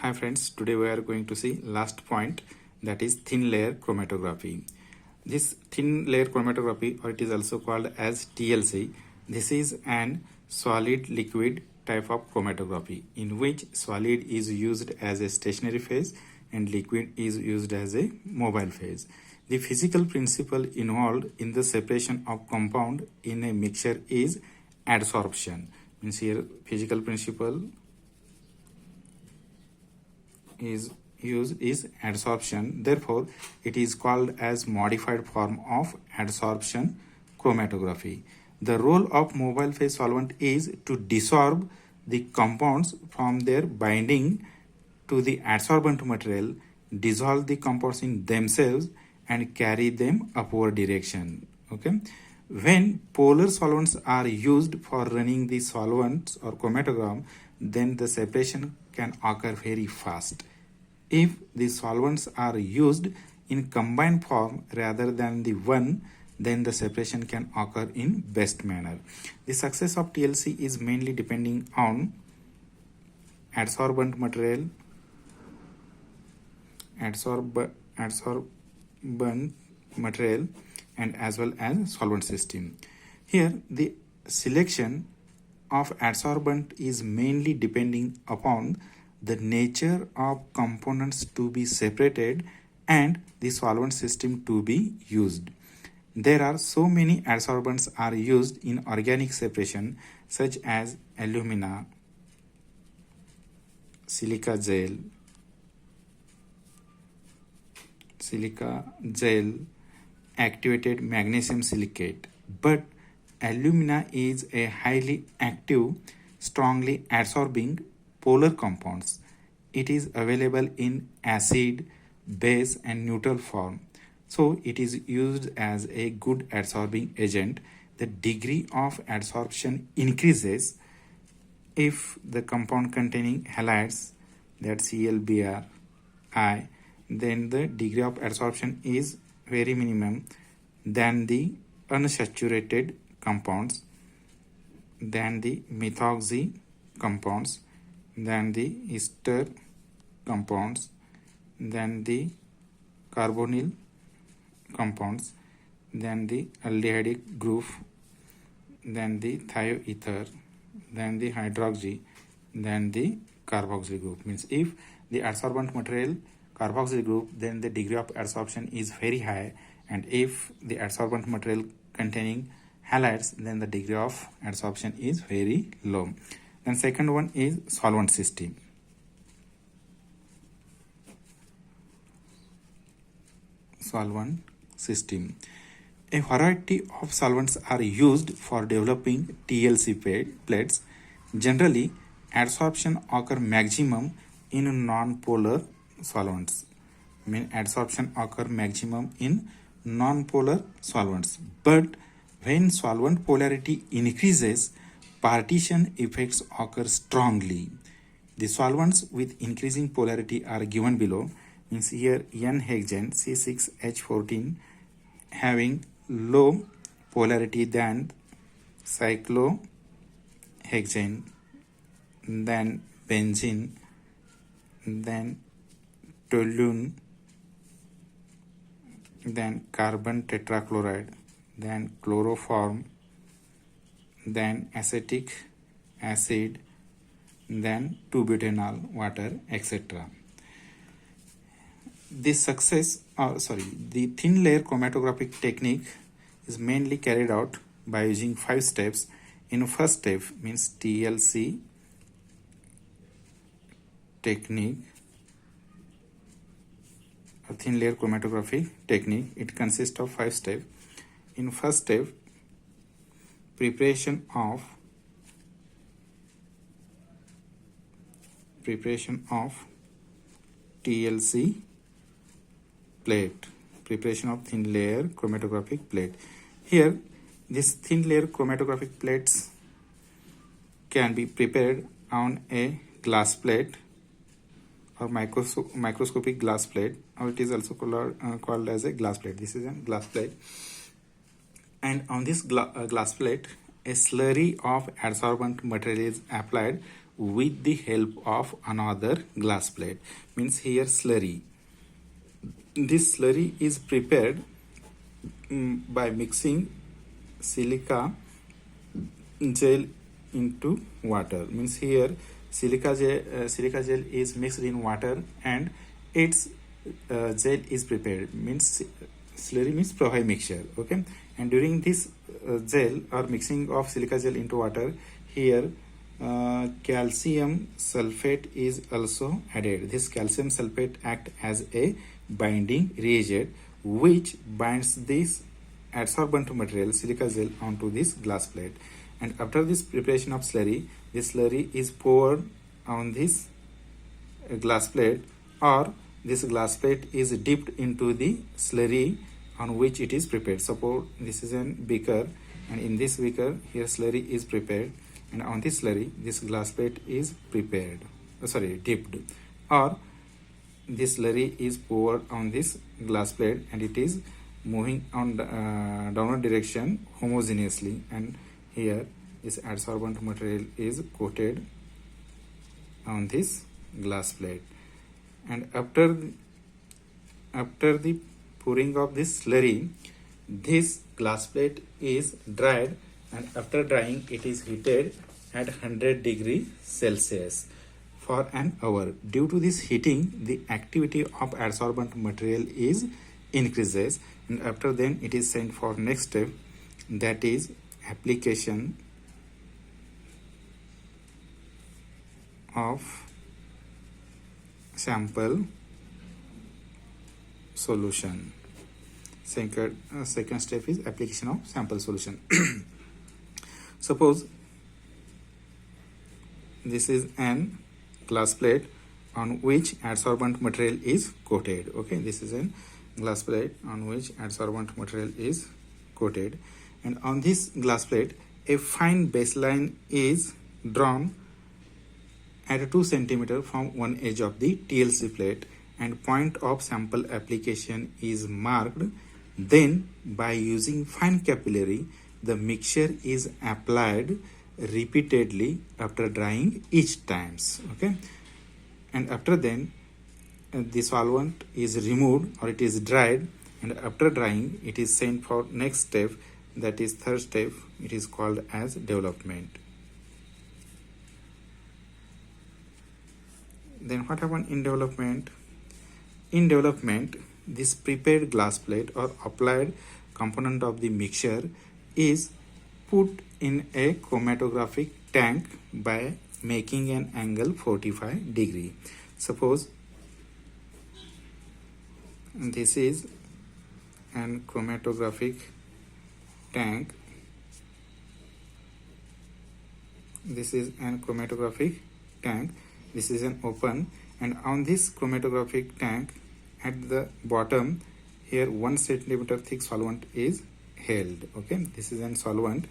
Hi friends, today we are going to see last point, that is thin layer chromatography. This thin layer chromatography, or it is also called as TLC, this is an solid liquid type of chromatography in which solid is used as a stationary phase and liquid is used as a mobile phase. The physical principle involved in the separation of compound in a mixture is adsorption. Means here physical principle is used is adsorption. Therefore, it is called as modified form of adsorption chromatography. The role of mobile phase solvent is to desorb the compounds from their binding to the adsorbent material, dissolve the compounds in themselves, and carry them upward direction. Okay. When polar solvents are used for running the solvents or chromatogram, then the separation can occur very fast. If the solvents are used in combined form rather than the one, then the separation can occur in best manner. The success of TLC is mainly depending on adsorbent material, adsorbent material, and as well as solvent system. Here the selection of adsorbent is mainly depending upon the nature of components to be separated and the solvent system to be used. There are so many adsorbents are used in organic separation such as alumina, silica gel, activated magnesium silicate. But alumina is a highly active, strongly adsorbing polar compounds. It is available in acid, base, and neutral form. So it is used as a good adsorbing agent. The degree of adsorption increases if the compound containing halides, that ClBr, then the degree of adsorption is very minimum than the unsaturated compounds, than the methoxy compounds, than the ester compounds, than the carbonyl compounds, than the aldehydic group, than the thioether, than the hydroxy, than the carboxyl group. Means if the adsorbent material carboxyl group, then the degree of adsorption is very high, and if the adsorbent material containing halides, then the degree of adsorption is very low. Then second one is solvent system. Solvent system. A variety of solvents are used for developing TLC plates. Generally, adsorption occur maximum in non-polar solvents. Adsorption occur maximum in non-polar solvents. But when solvent polarity increases, partition effects occur strongly. The solvents with increasing polarity are given below. Means here N-hexane C6H14 having low polarity than cyclohexane, then benzene, then toluene, then carbon tetrachloride, then chloroform, then acetic acid, then 2-butanol water, etc. The thin layer chromatographic technique is mainly carried out by using 5 steps. In first step means TLC technique, a thin layer chromatography technique. It consists of 5 steps. In first step, preparation of TLC plate, preparation of thin layer chromatographic plate. Here this thin layer chromatographic plates can be prepared on a glass plate or microscopic glass plate, or it is also called as a glass plate. This is a glass plate, and on this glass plate a slurry of adsorbent material is applied with the help of another glass plate. Means here slurry. This slurry is prepared by mixing silica gel into water. Means here silica gel is mixed in water and its gel is prepared. Means slurry means prohai mixture. Okay, and during this gel or mixing of silica gel into water, here calcium sulfate is also added. This calcium sulfate act as a binding reagent which binds this adsorbent material silica gel onto this glass plate. And after this preparation of slurry, this slurry is poured on this glass plate, or this glass plate is dipped into the slurry on which it is prepared. Suppose this is a beaker, and in this beaker here slurry is prepared, and on this slurry this glass plate is prepared, dipped, or this slurry is poured on this glass plate and it is moving on downward direction homogeneously, and here this adsorbent material is coated on this glass plate. And after the pouring of this slurry, this glass plate is dried, and after drying it is heated at 100 degrees Celsius for an hour. Due to this heating, the activity of adsorbent material is increases, and after then it is sent for next step, that is application of sample solution. Second step is application of sample solution. Suppose this is an glass plate on which adsorbent material is coated. Okay, this is a glass plate on which adsorbent material is coated, and on this glass plate a fine baseline is drawn at 2 cm from one edge of the TLC plate, and point of sample application is marked. Then by using fine capillary, the mixture is applied repeatedly after drying each times. Okay, and after then the solvent is removed or it is dried, and after drying it is sent for next step, that is third step. It is called as development. Then what happened in development? In development, this prepared glass plate or applied component of the mixture is put in a chromatographic tank by making an angle 45 degree. Suppose this is an chromatographic tank. This is an chromatographic tank. This is an open, and on this chromatographic tank at the bottom here 1 centimeter thick solvent is held. Okay, this is an solvent,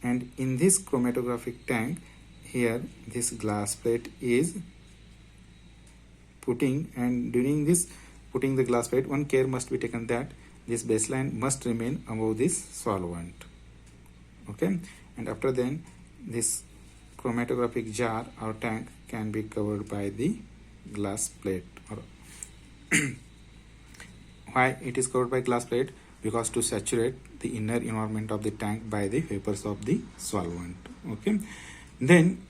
and in this chromatographic tank here this glass plate is putting, and during this putting the glass plate, one care must be taken that this baseline must remain above this solvent. Okay, and after then this chromatographic jar or tank can be covered by the glass plate. Or why it is covered by glass plate? Because to saturate the inner environment of the tank by the vapors of the solvent. Okay, then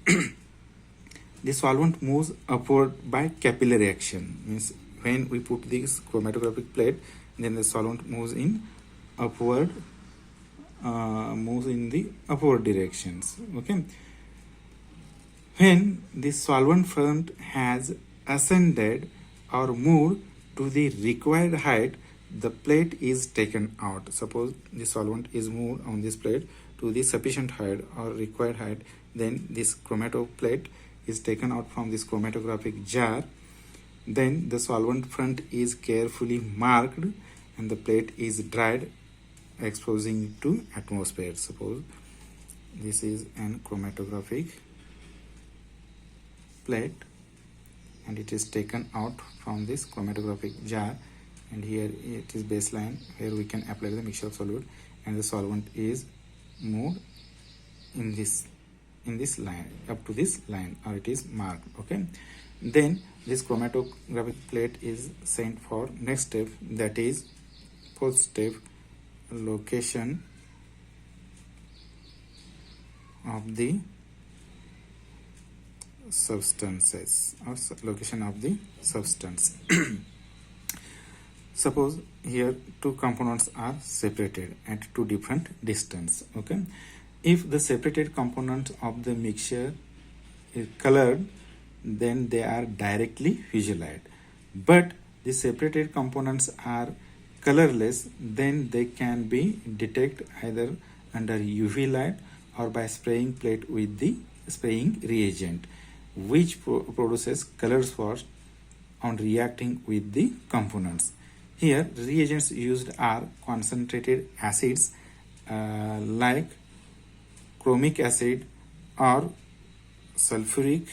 the solvent moves upward by capillary action. Means when we put this chromatographic plate, then the solvent moves in upward, moves in the upward directions. Okay, when the solvent front has ascended or moved to the required height, the plate is taken out. Suppose the solvent is moved on this plate to the sufficient height or required height, then this chromato plate is taken out from this chromatographic jar. Then the solvent front is carefully marked and the plate is dried, exposing to atmosphere. Suppose this is an chromatographic plate and it is taken out from this chromatographic jar, and here it is baseline where we can apply the mixture of solute, and the solvent is moved in this in this line, up to this line, or it is marked. Okay, then this chromatographic plate is sent for next step, that is fourth step, location of the substances, or location of the substance. Suppose here two components are separated at two different distance. Okay, if the separated components of the mixture is colored, then they are directly visualized, but the separated components are colorless, then they can be detected either under UV light or by spraying plate with the spraying reagent, which produces color spots on reacting with the components. Here reagents used are concentrated acids like chromic acid or sulfuric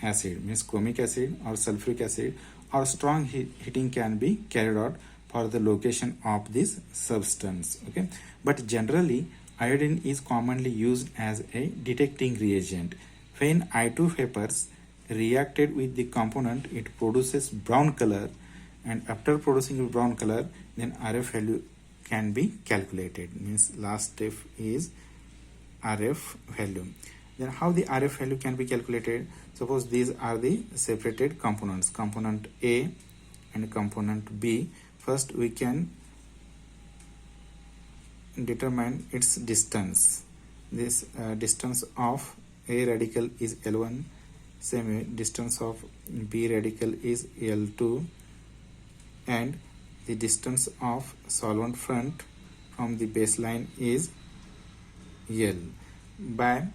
acid, means chromic acid or sulfuric acid, or strong heating can be carried out for the location of this substance. Okay, but generally iodine is commonly used as a detecting reagent. When I2 vapors reacted with the component, it produces brown color, and after producing a brown color, then RF value can be calculated. Means last step is RF value. Then how the RF value can be calculated? Suppose these are the separated components, component A and component B. First we can determine its distance. This distance of A radical is L1, same way distance of B radical is L2, and the distance of solvent front from the baseline is L. By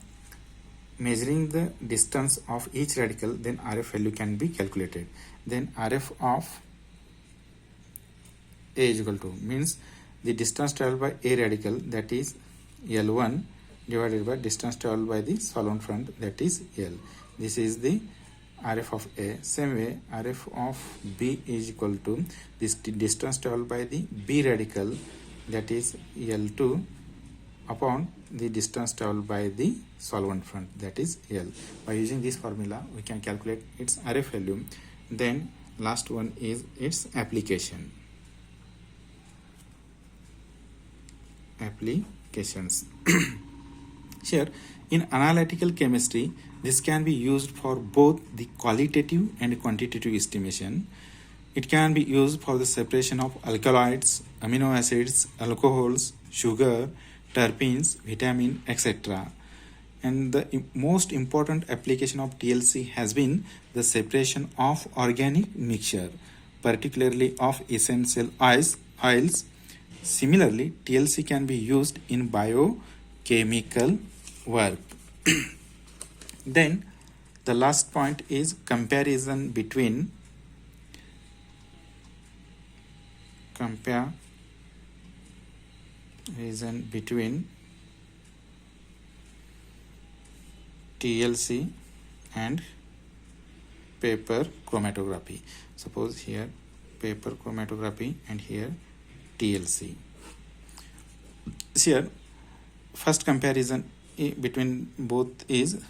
measuring the distance of each radical, then RF value can be calculated. Then RF of A is equal to, means the distance traveled by A radical, that is L1, divided by distance traveled by the solvent front, that is L. This is the RF of A. Same way RF of B is equal to this distance traveled by the B radical, that is L2, upon the distance traveled by the solvent front, that is L. By using this formula we can calculate its RF value. Then last one is its application. Applications. Here in analytical chemistry, this can be used for both the qualitative and quantitative estimation. It can be used for the separation of alkaloids, amino acids, alcohols, sugar, terpenes, vitamin, etc. And the most important application of TLC has been the separation of organic mixture, particularly of essential oils. Similarly, TLC can be used in biochemical work. Then the last point is comparison between TLC and paper chromatography. Suppose here paper chromatography and here TLC. Here first comparison between both is,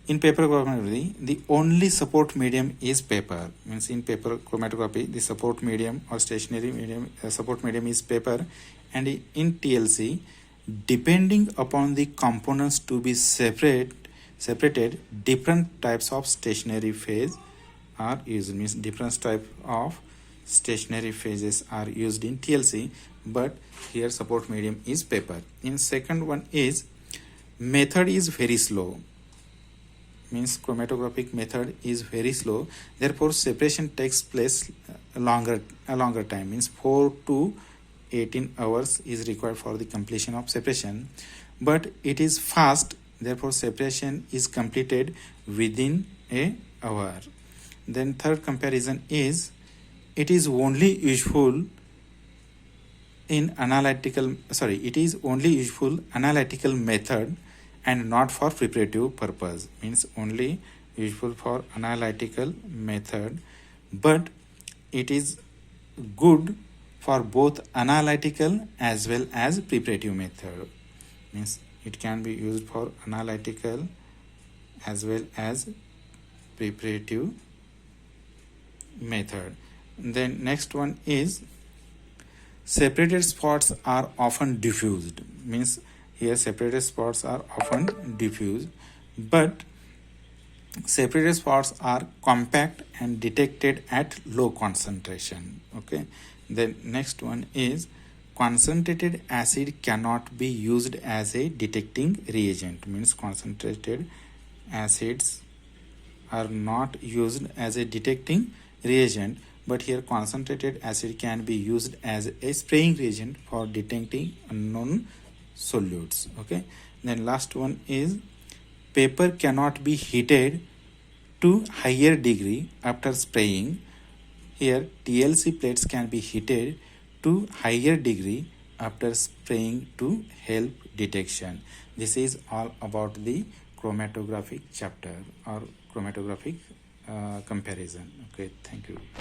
in paper chromatography the only support medium is paper. Means in paper chromatography the support medium or stationary medium support medium is paper, and in TLC, depending upon the components to be separated, different types of stationary phase are used. Means different type of stationary phases are used in TLC, but here support medium is paper. In second one is method is very slow. Means chromatographic method is very slow, therefore separation takes place a longer time. Means 4 to 18 hours is required for the completion of separation, but it is fast, therefore separation is completed within an hour. Then third comparison is it is only useful analytical method and not for preparative purpose. Means only useful for analytical method, but it is good for both analytical as well as preparative method. Means It can be used for analytical as well as preparative method. Then next one is separated spots are often diffused. Means here separated spots are often diffused, but separated spots are compact and detected at low concentration. Okay. Then next one is concentrated acid cannot be used as a detecting reagent. Means concentrated acids are not used as a detecting reagent, but here concentrated acid can be used as a spraying reagent for detecting unknown solutes. Okay. Then last one is paper cannot be heated to higher degree after spraying. Here TLC plates can be heated to higher degree after spraying to help detection. This is all about the chromatographic chapter or chromatographic comparison. Okay, thank you.